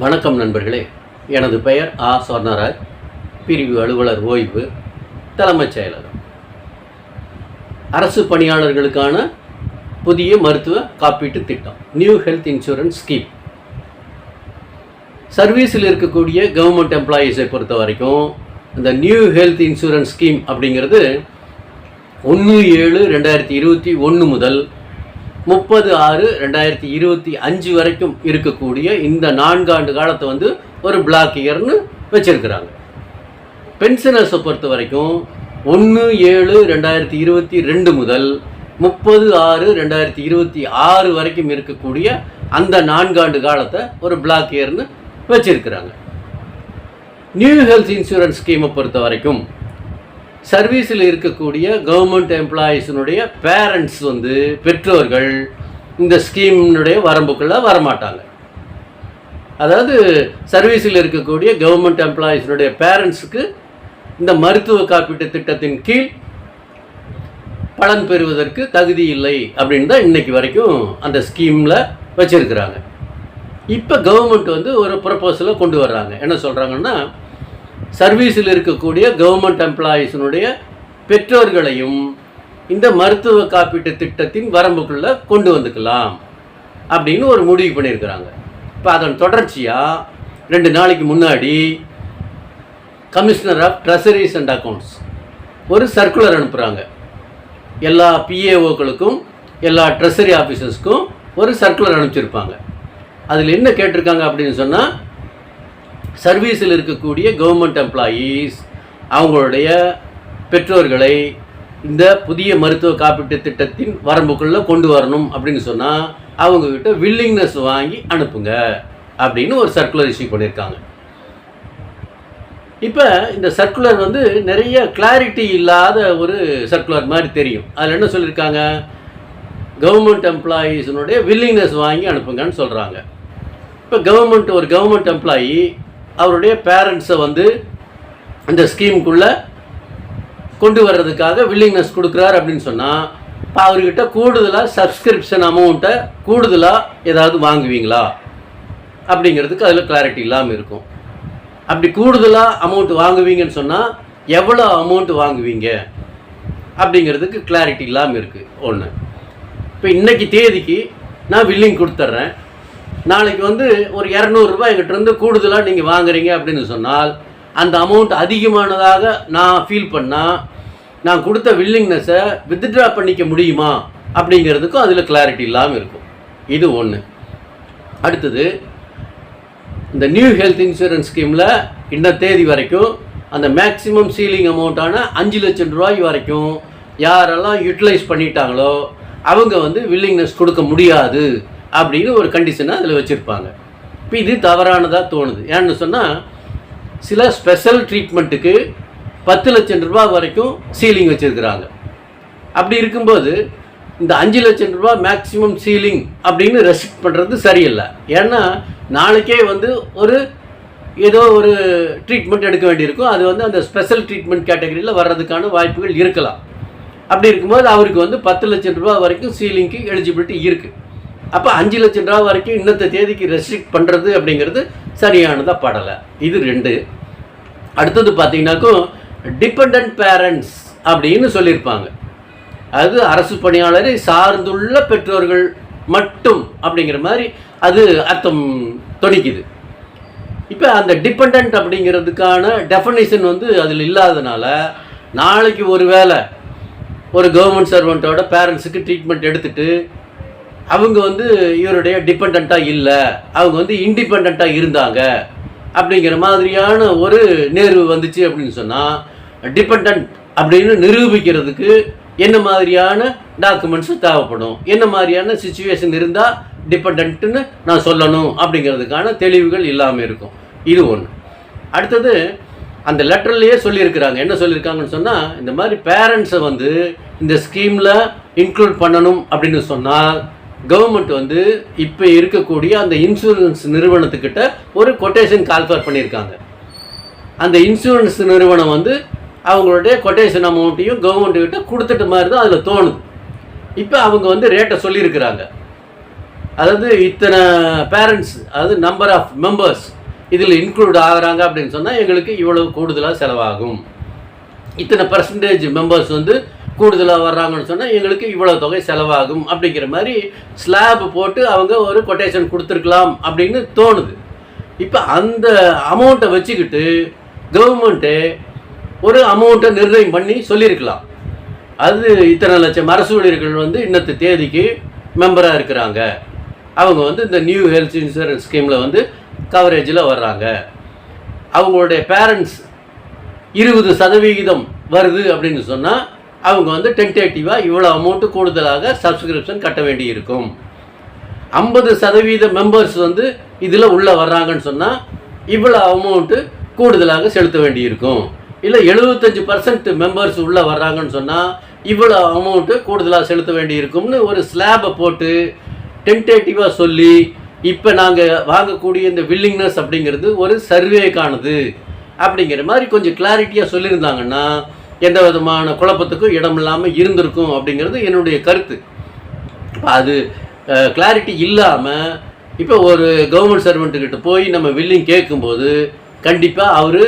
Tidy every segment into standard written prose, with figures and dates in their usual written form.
வணக்கம் நண்பர்களே. எனது பெயர் ஆ. சொர்ணராஜ், பிரிவு அலுவலர் ஓய்வு, தலைமைச் செயலகம். அரசு பணியாளர்களுக்கான புதிய மருத்துவ காப்பீட்டு திட்டம், நியூ ஹெல்த் இன்சூரன்ஸ் ஸ்கீம். சர்வீஸில் இருக்கக்கூடிய கவர்மெண்ட் எம்ப்ளாயீஸை பொறுத்த வரைக்கும் இந்த நியூ ஹெல்த் இன்சூரன்ஸ் ஸ்கீம் அப்படிங்கிறது 1/7/2021 முதல் 30/6/2025 வரைக்கும் இருக்கக்கூடிய இந்த 4 ஆண்டு காலத்தை வந்து ஒரு பிளாக் இயர்னு வச்சுருக்கிறாங்க. பென்ஷனர்ஸை பொறுத்த வரைக்கும் 1/7/2022 முதல் 30/6/2026 வரைக்கும் இருக்கக்கூடிய அந்த 4 ஆண்டு காலத்தை ஒரு பிளாக் இயர்னு வச்சுருக்கிறாங்க. நியூ ஹெல்த் இன்சூரன்ஸ் ஸ்கீமை பொறுத்த வரைக்கும் சர்வீஸில் இருக்கக்கூடிய கவர்மெண்ட் எம்ப்ளாயீஸினுடைய பேரண்ட்ஸ் வந்து பெற்றோர்கள் இந்த ஸ்கீமினுடைய வரம்புக்குள்ளே வரமாட்டாங்க. அதாவது சர்வீஸில் இருக்கக்கூடிய கவர்மெண்ட் எம்ப்ளாயீஸினுடைய பேரண்ட்ஸுக்கு இந்த மருத்துவ காப்பீட்டு திட்டத்தின் கீழ் பலன் பெறுவதற்கு தகுதி இல்லை அப்படின்னு தான் இன்றைக்கி வரைக்கும் அந்த ஸ்கீமில் வச்சுருக்கிறாங்க. இப்போ கவர்மெண்ட் வந்து ஒரு ப்ரப்போசலை கொண்டு வர்றாங்க. என்ன சொல்கிறாங்கன்னா, சர்வீஸில் இருக்கக்கூடிய கவர்மெண்ட் எம்ப்ளாயீஸினுடைய பெற்றோர்களையும் இந்த மருத்துவ காப்பீட்டு திட்டத்தின் வரம்புக்குள்ளே கொண்டு வந்துக்கலாம் அப்படின்னு ஒரு முடிவு பண்ணியிருக்கிறாங்க. இப்போ அதன் தொடர்ச்சியாக 2 நாளைக்கு முன்னாடி commissioner of treasuries and accounts ஒரு சர்க்குலர் அனுப்புகிறாங்க. எல்லா பிஏஓக்களுக்கும் எல்லா ட்ரெஸரி ஆஃபீஸர்ஸ்க்கும் ஒரு சர்க்குலர் அனுப்பிச்சிருப்பாங்க. அதில் என்ன கேட்டிருக்காங்க அப்படின்னு சொன்னால், சர்வீஸில் இருக்கக்கூடிய கவர்மெண்ட் எம்ப்ளாயீஸ் அவங்களுடைய பெற்றோர்களை இந்த புதிய மருத்துவ காப்பீட்டு திட்டத்தின் வரம்புக்குள்ளே கொண்டு வரணும் அப்படின்னு சொன்னால் அவங்கக்கிட்ட வில்லிங்னஸ் வாங்கி அனுப்புங்க அப்படின்னு ஒரு சர்க்குலர் இஷ்யூ பண்ணியிருக்காங்க. இப்போ இந்த சர்க்குலர் வந்து நிறைய கிளாரிட்டி இல்லாத ஒரு சர்க்குலர் மாதிரி தெரியும். அதில் என்ன சொல்லியிருக்காங்க, கவர்மெண்ட் எம்ப்ளாயீஸினுடைய வில்லிங்னஸ் வாங்கி அனுப்புங்கன்னு சொல்கிறாங்க. இப்போ ஒரு கவர்மெண்ட் எம்ப்ளாயி அவருடைய பேரண்ட்ஸை வந்து இந்த ஸ்கீமுக்குள்ளே கொண்டு வர்றதுக்காக வில்லிங்னஸ் கொடுக்குறாரு அப்படின்னு சொன்னால், இப்போ அவர்கிட்ட கூடுதலாக சப்ஸ்கிரிப்ஷன் அமௌண்ட்டை கூடுதலாக ஏதாவது வாங்குவீங்களா அப்படிங்கிறதுக்கு அதில் கிளாரிட்டி இல்லாமல் இருக்கும். அப்படி கூடுதலாக அமௌண்ட் வாங்குவீங்கன்னு சொன்னால் எவ்வளோ அமௌண்ட் வாங்குவீங்க அப்படிங்கிறதுக்கு கிளாரிட்டி இல்லாமல் இருக்குது. ஒன்று, இப்போ இன்றைக்கி தேதிக்கு நான் வில்லிங் கொடுத்துட்றேன், நாளைக்கு வந்து ஒரு 200 ரூபாய் எங்கிட்டேருந்து கூடுதலாக நீங்கள் வாங்குறீங்க அப்படின்னு சொன்னால் அந்த அமௌண்ட் அதிகமானதாக நான் ஃபீல் பண்ணால் நான் கொடுத்த வில்லிங்னஸை வித்ட்ரா பண்ணிக்க முடியுமா அப்படிங்கிறதுக்கும் அதில் கிளாரிட்டி இல்லாமல் இருக்கும். இது ஒன்று. அடுத்தது, இந்த நியூ ஹெல்த் இன்சூரன்ஸ் ஸ்கீமில் இந்த தேதி வரைக்கும் அந்த மேக்ஸிமம் சீலிங் அமௌண்ட்டான 5 லட்சம் ரூபாய் வரைக்கும் யாரெல்லாம் யூட்டிலைஸ் பண்ணிட்டாங்களோ அவங்க வந்து வில்லிங்னஸ் கொடுக்க முடியாது அப்படின்னு ஒரு கண்டிஷனை அதில் வச்சுருப்பாங்க. இப்போ இது தவறானதாக தோணுது. ஏன்னு சொன்னால், சில ஸ்பெஷல் ட்ரீட்மெண்ட்டுக்கு 10 லட்சம் ரூபாய் வரைக்கும் சீலிங் வச்சுருக்கிறாங்க. அப்படி இருக்கும்போது இந்த 5 லட்சம் ரூபாய் மேக்ஸிமம் சீலிங் அப்படின்னு ரெஸ்ட்ரிக்ட் பண்ணுறது சரியில்லை. ஏன்னா நாளைக்கே வந்து ஏதோ ஒரு ட்ரீட்மெண்ட் எடுக்க வேண்டியிருக்கும். அது வந்து அந்த ஸ்பெஷல் ட்ரீட்மெண்ட் கேட்டகரியில் வர்றதுக்கான வாய்ப்புகள் இருக்கலாம். அப்படி இருக்கும்போது அவருக்கு வந்து 10 லட்சம் ரூபாய் வரைக்கும் சீலிங்க்கு எலிஜிபிலிட்டி இருக்குது. அப்போ 5 லட்சம் ரூபா வரைக்கும் இன்னத்த தேதிக்கு ரெஸ்ட்ரிக்ட் பண்ணுறது அப்படிங்கிறது சரியானதாக படலை. இது 2. அடுத்தது பார்த்தீங்கன்னாக்கும் டிபெண்டன்ட் பேரண்ட்ஸ் அப்படின்னு சொல்லியிருப்பாங்க. அது அரசு பணியாளரை சார்ந்துள்ள பெற்றோர்கள் மட்டும் அப்படிங்கிற மாதிரி அது அர்த்தம் தொனிக்குது. இப்போ அந்த டிபெண்டன்ட் அப்படிங்கிறதுக்கான டெஃபனிஷன் வந்து அதில் இல்லாதனால நாளைக்கு ஒரு கவர்மெண்ட் சர்வெண்ட்டோட பேரண்ட்ஸுக்கு ட்ரீட்மெண்ட் எடுத்துகிட்டு அவங்க வந்து இவருடைய டிபெண்ட்டாக இல்லை, அவங்க வந்து இண்டிபெண்ட்டாக இருந்தாங்க அப்படிங்கிற மாதிரியான ஒரு நேர்வு வந்துச்சு அப்படின்னு சொன்னால், டிபெண்ட் அப்படின்னு நிரூபிக்கிறதுக்கு என்ன மாதிரியான டாக்குமெண்ட்ஸு தேவைப்படும், என்ன மாதிரியான சிச்சுவேஷன் இருந்தால் டிபெண்ட்டுன்னு நான் சொல்லணும் அப்படிங்கிறதுக்கான தெளிவுகள் இல்லாமல் இருக்கும். இது ஒன்று. அடுத்தது, அந்த லெட்டர்லேயே சொல்லியிருக்கிறாங்க. என்ன சொல்லியிருக்காங்கன்னு சொன்னால், இந்த மாதிரி பேரண்ட்ஸை வந்து இந்த ஸ்கீமில் இன்க்ளூட் பண்ணணும் அப்படின்னு சொன்னால் கவர்மெண்ட் வந்து இப்போ இருக்கக்கூடிய அந்த இன்சூரன்ஸ் நிறுவனத்துக்கிட்ட ஒரு கொட்டேஷன் கால்ஃபர் பண்ணியிருக்காங்க. அந்த இன்சூரன்ஸ் நிறுவனம் வந்து அவங்களுடைய கொட்டேஷன் அமௌண்ட்டையும் கவர்மெண்ட்டுக்கிட்ட கொடுத்துட்ட மாதிரி தான் அதில் தோணுது. இப்போ அவங்க வந்து ரேட்டை சொல்லியிருக்கிறாங்க. அதாவது இத்தனை பேரண்ட்ஸ், அதாவது நம்பர் ஆஃப் மெம்பர்ஸ் இதில் இன்க்ளூட் ஆகிறாங்க அப்படின்னு சொன்னால் எங்களுக்கு இவ்வளவு கூடுதலாக செலவாகும். இத்தனை பர்சன்டேஜ் மெம்பர்ஸ் வந்து கூடுதலாக வர்றாங்கன்னு சொன்னால் எங்களுக்கு இவ்வளோ தொகை செலவாகும் அப்படிங்கிற மாதிரி ஸ்லாப் போட்டு அவங்க ஒரு கொட்டேஷன் கொடுத்துருக்கலாம் அப்படின்னு தோணுது. இப்போ அந்த அமௌண்ட்டை வச்சுக்கிட்டு கவர்மெண்ட்டு ஒரு அமௌண்ட்டை நிர்ணயம் பண்ணி சொல்லியிருக்கலாம். அது இத்தனை லட்சம் அரசு ஊழியர்கள் வந்து இன்னத்து தேதிக்கு மெம்பராக இருக்கிறாங்க, அவங்க வந்து இந்த நியூ ஹெல்த் இன்சூரன்ஸ் ஸ்கீமில் வந்து கவரேஜில் வர்றாங்க, அவங்களுடைய பேரண்ட்ஸ் 20% வருது அப்படின்னு சொன்னால் அவங்க வந்து டென்டேட்டிவாக இவ்வளோ அமௌண்ட்டு கூடுதலாக சப்ஸ்கிரிப்ஷன் கட்ட வேண்டி இருக்கும். 50% மெம்பர்ஸ் வந்து இதில் உள்ளே வர்றாங்கன்னு சொன்னால் இவ்வளோ அமௌண்ட்டு கூடுதலாக செலுத்த வேண்டி இருக்கும். இல்லை 75% மெம்பர்ஸ் உள்ளே வர்றாங்கன்னு சொன்னால் இவ்வளோ அமௌண்ட்டு கூடுதலாக செலுத்த வேண்டி இருக்கும்னு ஒரு ஸ்லாபை போட்டு டென்டேட்டிவாக சொல்லி இப்போ நாங்கள் வாங்கக்கூடிய இந்த வில்லிங்னஸ் அப்படிங்கிறது ஒரு சர்வேக்கானது அப்படிங்கிற மாதிரி கொஞ்சம் கிளாரிட்டியாக சொல்லியிருந்தாங்கன்னா எந்த விதமான குழப்பத்துக்கும் இடம் இல்லாமல் இருந்திருக்கும் அப்படிங்கிறது என்னுடைய கருத்து. அது கிளாரிட்டி இல்லாமல் இப்போ ஒரு கவர்மெண்ட் சர்வெண்ட்டுக்கிட்ட போய் நம்ம வில்லிங் கேட்கும்போது கண்டிப்பாக அவர்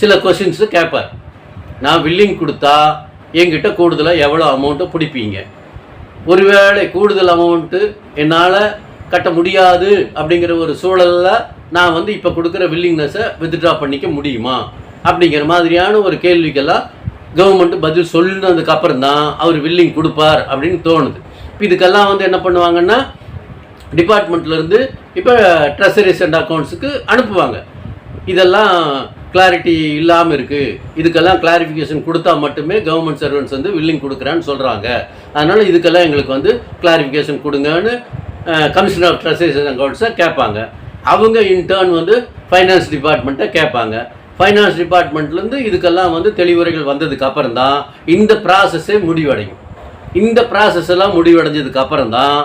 சில கொஷின்ஸு கேட்பார். நான் வில்லிங் கொடுத்தா என்கிட்ட கூடுதலாக எவ்வளோ அமௌண்ட்டை பிடிப்பீங்க, ஒருவேளை கூடுதல் அமௌண்ட்டு என்னால் கட்ட முடியாது அப்படிங்கிற ஒரு சூழலில் நான் வந்து இப்போ கொடுக்குற வில்லிங்னஸை வித்ட்ரா பண்ணிக்க முடியுமா அப்படிங்கிற மாதிரியான ஒரு கேள்விக்கெல்லாம் கவர்மெண்ட்டு பதில் சொன்னதுக்கப்புறம் தான் அவர் வில்லிங் கொடுப்பார் அப்படின்னு தோணுது. இப்போ இதுக்கெல்லாம் வந்து என்ன பண்ணுவாங்கன்னா டிபார்ட்மெண்ட்லேருந்து இப்போ ட்ரெஸரிஸ் அண்ட் அக்கௌண்ட்ஸுக்கு அனுப்புவாங்க. இதெல்லாம் கிளாரிட்டி இல்லாமல் இருக்குது, இதுக்கெல்லாம் கிளாரிஃபிகேஷன் கொடுத்தா மட்டுமே கவர்மெண்ட் சர்வெண்ட்ஸ் வந்து வில்லிங் கொடுக்குறான்னு சொல்கிறாங்க, அதனால் இதுக்கெல்லாம் எங்களுக்கு வந்து கிளாரிஃபிகேஷன் கொடுங்கன்னு கமிஷனர் ஆஃப் ட்ரெஸரிஸ் அண்ட் அக்கௌண்ட்ஸை கேட்பாங்க. அவங்க இன்டர்ன் வந்து ஃபைனான்ஸ் டிபார்ட்மெண்ட்டை கேட்பாங்க. ஃபைனான்ஸ் டிபார்ட்மெண்ட்லேருந்து இதுக்கெல்லாம் வந்து தெளிவுரைகள் வந்ததுக்கு அப்புறம் தான் இந்த ப்ராசஸ்ஸே முடிவடையும். இந்த ப்ராசஸ் எல்லாம் முடிவடைஞ்சதுக்கு அப்புறம் தான்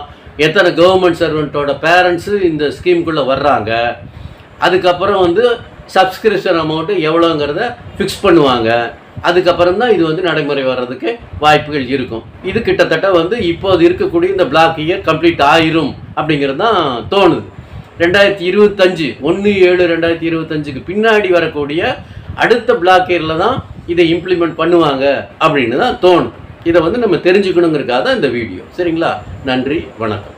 எத்தனை கவர்மெண்ட் சர்வெண்ட்டோட பேரண்ட்ஸு இந்த ஸ்கீமுக்குள்ளே வர்றாங்க, அதுக்கப்புறம் வந்து சப்ஸ்கிரிப்ஷன் அமௌண்ட்டு எவ்வளோங்கிறத ஃபிக்ஸ் பண்ணுவாங்க. அதுக்கப்புறம் தான் இது வந்து நடைமுறை வர்றதுக்கு வாய்ப்புகள் இருக்கும். இது கிட்டத்தட்ட வந்து இப்போது இருக்கக்கூடிய இந்த பிளாக் இயர் கம்ப்ளீட் ஆயிரும் அப்படிங்கிறது தான் தோணுது. 2025 1/7/2025க்கு பின்னாடி வரக்கூடிய அடுத்த பிளாக் இயரில் தான் இதை இம்ப்ளிமெண்ட் பண்ணுவாங்க அப்படின்னு தான் தோணும். இதை வந்து நம்ம தெரிஞ்சுக்கணுங்கிறதுக்காக தான் இந்த வீடியோ. சரிங்களா? நன்றி, வணக்கம்.